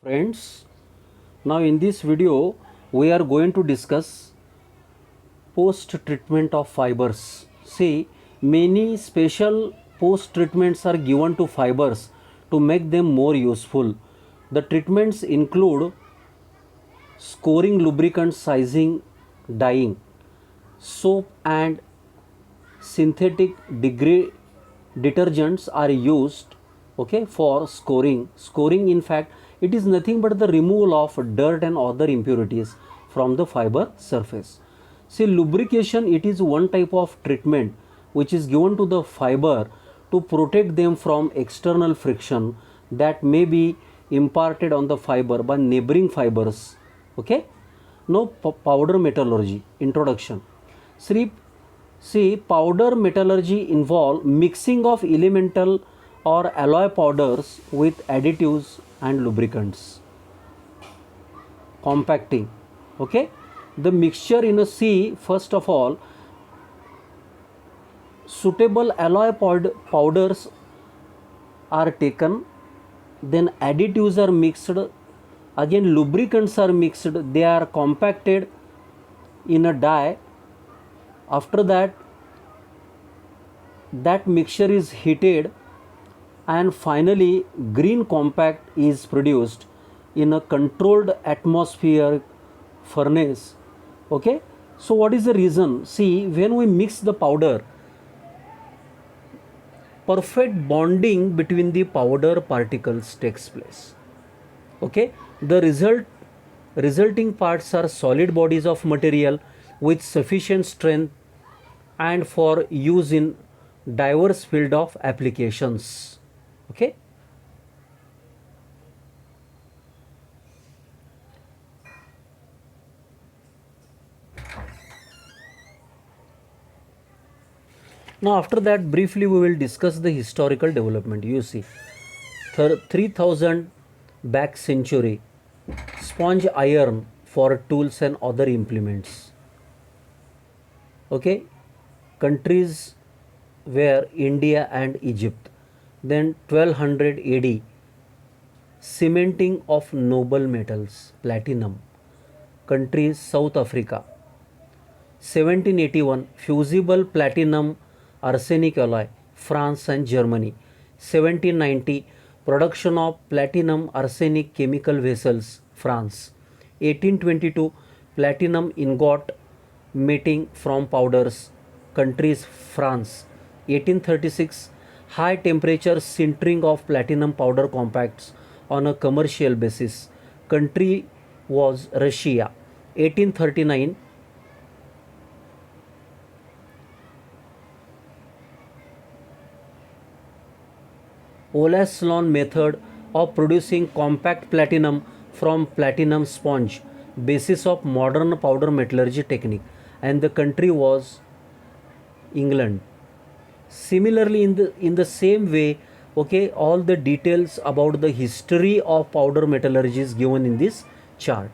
Friends, now in this video we are going to discuss post treatment of fibers. See, many special post treatments are given to fibers to make them more useful. The treatments include scoring lubricant, sizing, dyeing, soap and synthetic detergents are used, okay, for scoring. In fact, it is nothing but the removal of dirt and other impurities from the fiber surface. See, lubrication, it is one type of treatment which is given to the fiber to protect them from external friction that may be imparted on the fiber by neighboring fibers. Okay, now powder metallurgy introduction. See, powder metallurgy involve mixing of elemental or alloy powders with additives and lubricants. Compacting. Okay, the mixture in a C, first of all, suitable alloy powders are taken, then additives are mixed, again lubricants are mixed, they are compacted in a die. After that mixture is heated and finally green compact is produced in a controlled atmosphere furnace. Okay, so what is the reason? See, when we mix the powder, perfect bonding between the powder particles takes place. Okay, the resulting parts are solid bodies of material with sufficient strength and for use in diverse field of applications. Okay, now after that briefly we will discuss the historical development. You see, 3000 back century, sponge iron for tools and other implements. Okay, countries were India and Egypt. Then 1200 AD, cementing of noble metals, platinum, countries South Africa. 1781, fusible platinum arsenic alloy, France and Germany. 1790, production of platinum arsenic chemical vessels, France. 1822, platinum ingot mating from powders, countries France. 1836, high temperature sintering of platinum powder compacts on a commercial basis, country was Russia. 1839, Olaslon method of producing compact platinum from platinum sponge, basis of modern powder metallurgy technique, and the country was England. Similarly, in the same way, okay, all the details about the history of powder metallurgy is given in this chart.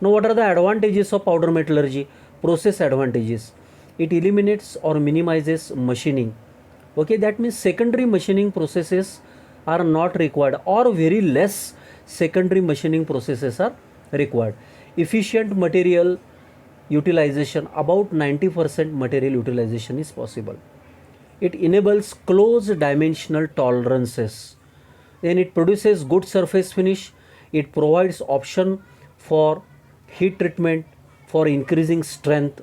Now, what are the advantages of powder metallurgy? Process advantages: it eliminates or minimizes machining. Okay, that means secondary machining processes are not required, or very less secondary machining processes are required. Efficient material utilization, about 90% material utilization is possible. It enables close dimensional tolerances. Then it produces good surface finish. It provides option for heat treatment for increasing strength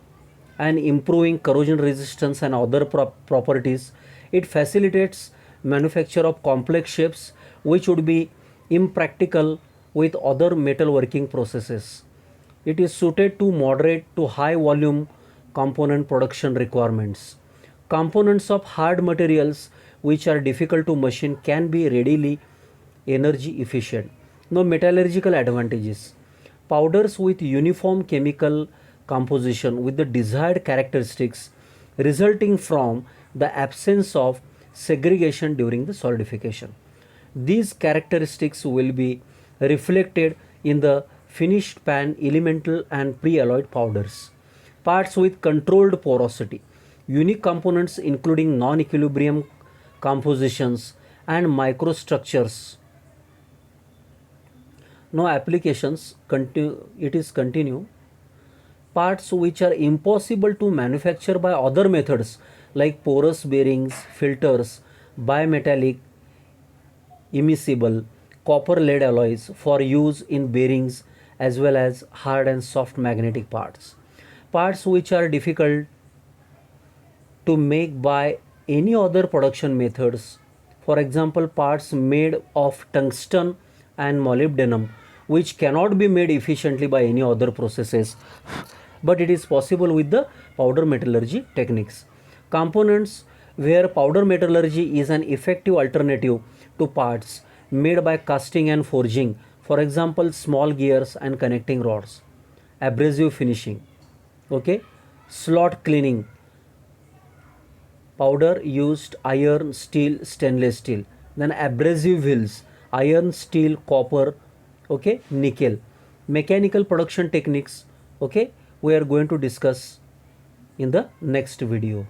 and improving corrosion resistance and other properties. It facilitates manufacture of complex shapes which would be impractical with other metalworking processes. It is suited to moderate to high volume component production requirements. Components of hard materials which are difficult to machine can be readily energy efficient. Now, metallurgical advantages: powders with uniform chemical composition with the desired characteristics resulting from the absence of segregation during the solidification. These characteristics will be reflected in the finished pan, elemental and pre-alloyed powders. Parts with controlled porosity, unique components including non-equilibrium compositions and microstructures. Now applications continue. Parts which are impossible to manufacture by other methods like porous bearings, filters, bimetallic, immiscible, copper lead alloys for use in bearings as well as hard and soft magnetic parts. Parts which are difficult to make by any other production methods. For example, parts made of tungsten and molybdenum, which cannot be made efficiently by any other processes, but it is possible with the powder metallurgy techniques. Components where powder metallurgy is an effective alternative to parts made by casting and forging, for example, small gears and connecting rods. Abrasive finishing, okay, slot cleaning, powder used iron, steel, stainless steel. Then abrasive wheels, iron, steel, copper, okay, nickel. Mechanical production techniques, okay, we are going to discuss in the next video.